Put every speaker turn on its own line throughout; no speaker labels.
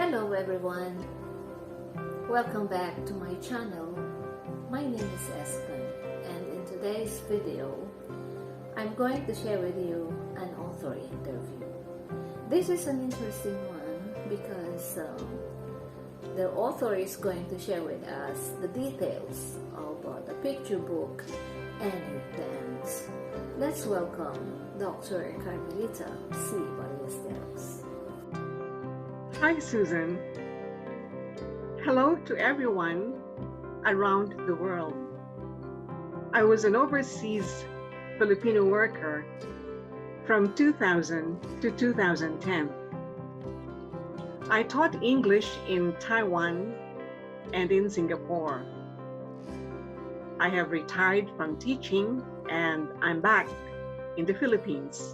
Hello everyone, welcome back to my channel. My name is Espen, and in today's video I'm going to share with you an author interview. This is an interesting one because the author is going to share with us the details of the picture book and D.Ant. Let's welcome Dr. Carmelita C. Ballesteros.
Hi, Susan. Hello to everyone around the world. I was an overseas Filipino worker from 2000 to 2010. I taught English in Taiwan and in Singapore. I have retired from teaching and I'm back in the Philippines.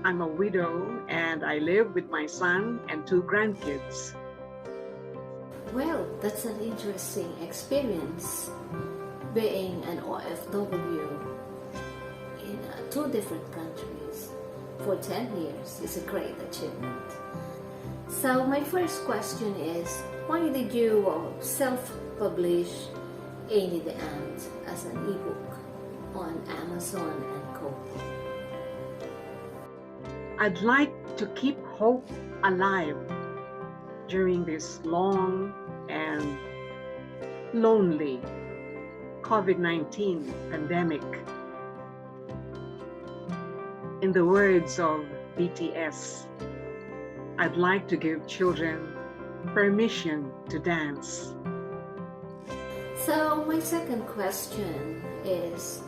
I'm a widow and I live with my son and 2 grandkids.
Well, that's an interesting experience. Being an OFW in 2 different countries for 10 years is a great achievement. So my first question is, why did you self-publish D.Ant as an ebook on Amazon and Co?
I'd like to keep hope alive during this long and lonely COVID-19 pandemic. In the words of BTS, I'd like to give children permission to dance.
So my second question is,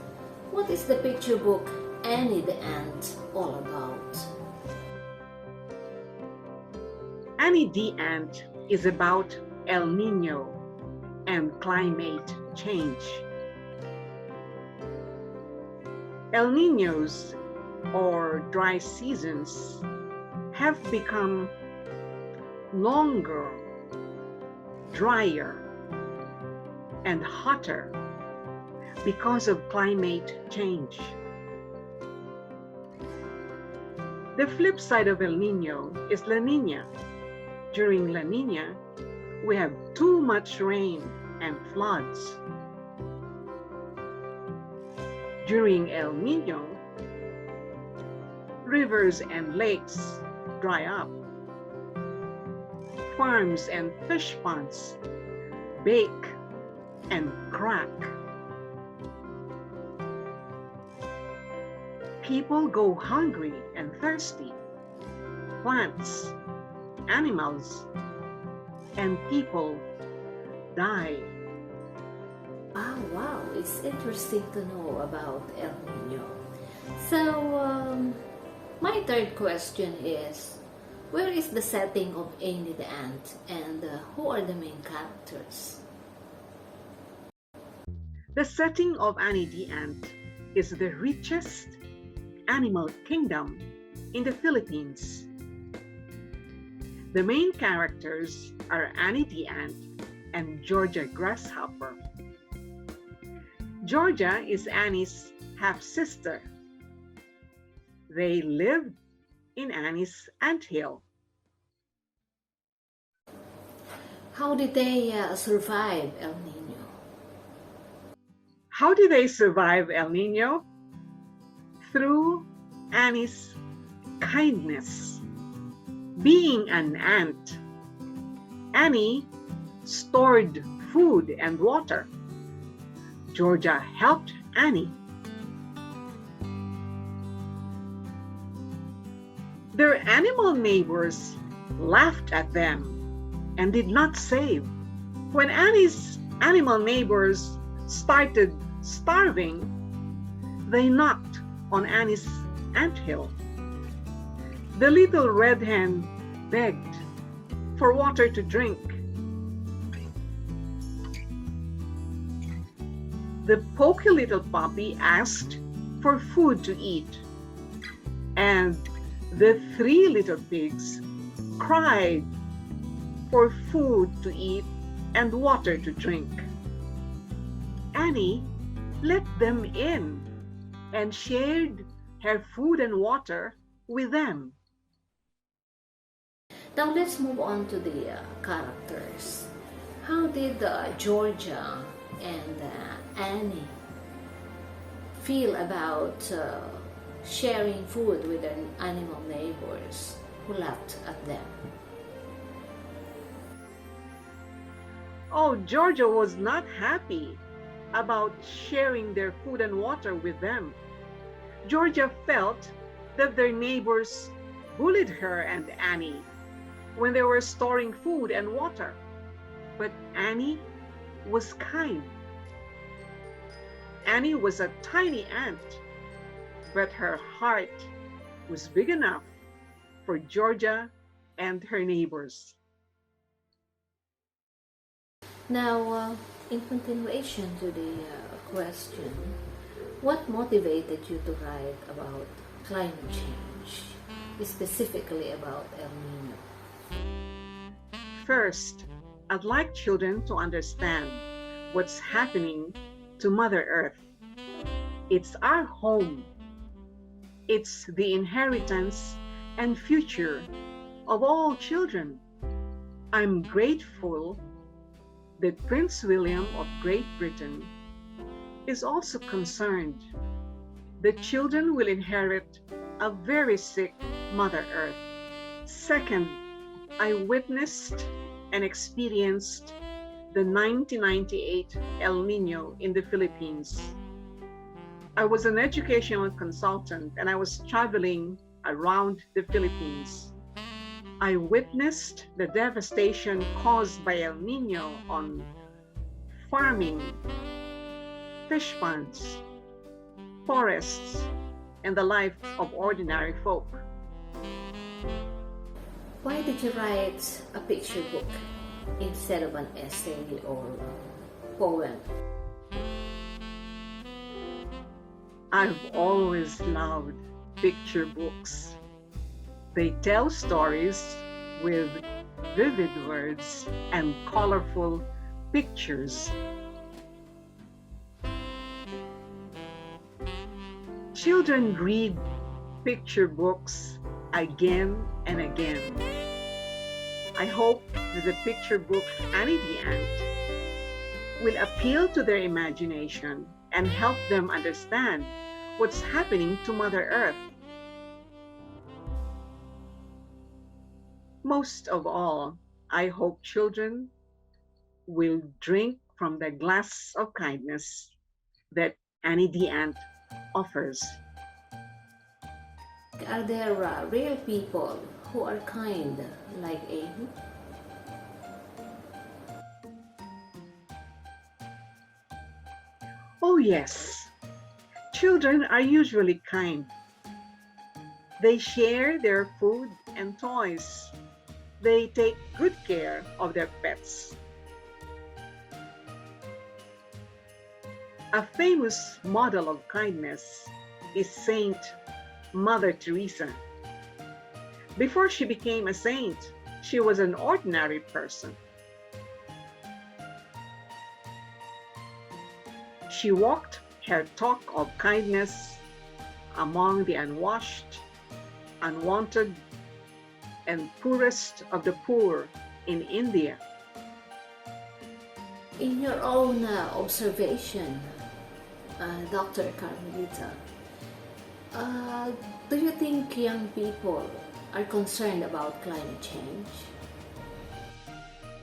what is the picture book D.Ant all about?
D.Ant is about El Nino and climate change. El Ninos, or dry seasons, have become longer, drier, and hotter because of climate change. The flip side of El Nino is La Nina. During La Nina, we have too much rain and floods. During El Nino, rivers and lakes dry up. Farms and fish ponds bake and crack. People go hungry and thirsty. Plants, animals, and people die.
Wow, it's interesting to know about El Nino. So, my third question is, where is the setting of D.Ant and who are the main characters?
The setting of D.Ant is the richest animal kingdom in the Philippines. The main characters are D.Ant and Georgia Grasshopper. Georgia is Annie's half-sister. They live in Annie's anthill.
How did they survive El Nino?
How do they survive El Nino? Through Annie's kindness. Being an ant, Annie stored food and water. Georgia helped Annie. Their animal neighbors laughed at them and did not save. When Annie's animal neighbors started starving, they knocked on Annie's anthill. The little red hen begged for water to drink. The poky little puppy asked for food to eat, and the 3 little pigs cried for food to eat and water to drink. Annie let them in and shared her food and water with them.
Now let's move on to the characters. How did Georgia and Annie feel about sharing food with their animal neighbors who laughed at them?
Oh, Georgia was not happy about sharing their food and water with them. Georgia felt that their neighbors bullied her and Annie when they were storing food and water. But Annie was kind. Annie was a tiny ant, but her heart was big enough for Georgia and her neighbors.
Now, in continuation to the question, what motivated you to write about climate change, specifically about El Nino?
First, I'd like children to understand what's happening to Mother Earth. It's our home. It's the inheritance and future of all children. I'm grateful that Prince William of Great Britain is also concerned that children will inherit a very sick Mother Earth. Second, I witnessed and experienced the 1998 El Nino in the Philippines. I was an educational consultant and I was traveling around the Philippines. I witnessed the devastation caused by El Nino on farming, fish ponds, forests, and the life of ordinary folk.
Why did you write a picture book instead of an essay or poem?
I've always loved picture books. They tell stories with vivid words and colorful pictures. Children read picture books again and again. I hope that the picture book Annie D.Ant will appeal to their imagination and help them understand what's happening to Mother Earth. Most of all, I hope children will drink from the glass of kindness that Annie D.Ant offers.
Are there real people who are kind like Amy?
Oh, yes. Children are usually kind. They share their food and toys. They take good care of their pets. A famous model of kindness is Saint Mother Teresa. Before she became a saint, she was an ordinary person. She walked her talk of kindness among the unwashed, unwanted, and poorest of the poor in India.
In your own observation, Dr. Carmelita, do you think young people are concerned about climate change?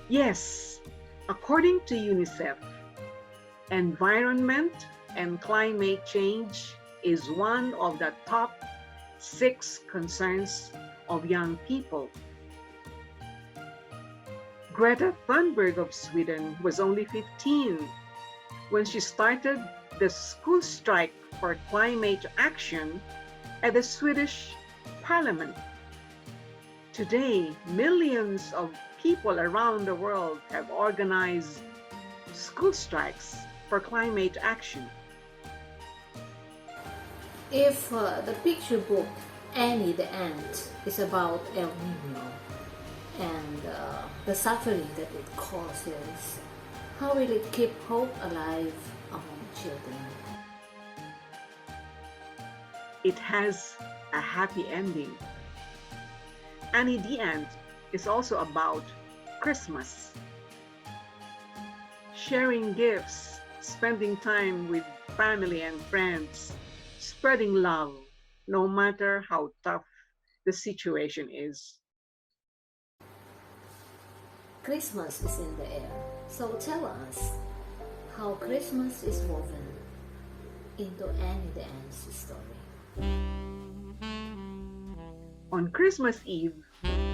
Yes, according to UNICEF, environment and climate change is one of the top 6 concerns of young people. Greta Thunberg of Sweden was only 15 when she started the school strike for climate action at the Swedish Parliament. Today, millions of people around the world have organized school strikes for climate action.
If the picture book Annie the Ant is about El Nino and the suffering that it causes, how will it keep hope alive among children?
It has a happy ending. Annie D.Ant is also about Christmas. Sharing gifts, spending time with family and friends, spreading love, no matter how tough the situation is.
Christmas is in the air, so tell us how Christmas is woven into Annie the Ant's story.
On Christmas Eve,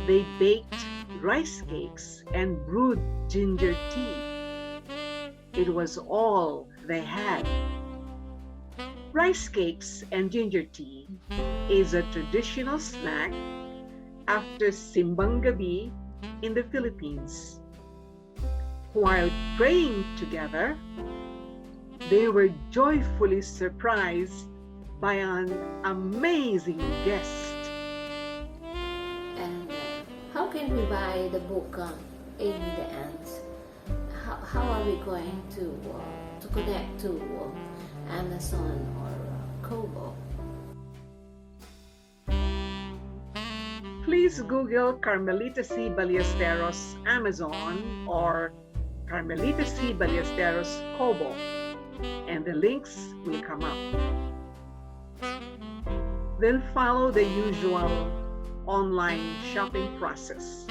they baked rice cakes and brewed ginger tea. It was all they had. Rice cakes and ginger tea is a traditional snack after Simbang-Gabi in the Philippines. While praying together, they were joyfully surprised by an amazing guest.
And how can we buy the book Annie the Ant? How are we going to connect to Amazon or Kobo?
Please Google Carmelita C. Ballesteros Amazon or Carmelita C. Ballesteros Kobo, and the links will come up. Then follow the usual online shopping process.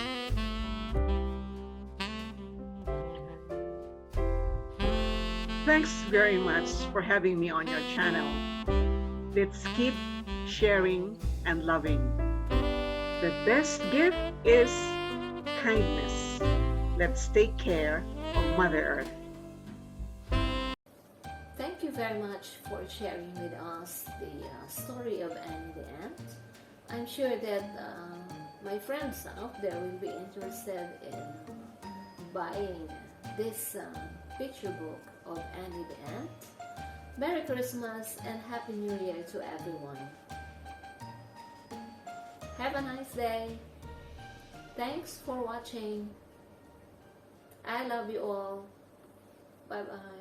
Thanks very much for having me on your channel. Let's keep sharing and loving. The best gift is kindness. Let's take care of Mother Earth.
Thank you very much for sharing with us the story of Annie the Ant. I'm sure that my friends out there will be interested in buying this picture book of Annie the Ant. Merry Christmas and Happy New Year to everyone. Have a nice day. Thanks for watching. I love you all. Bye bye.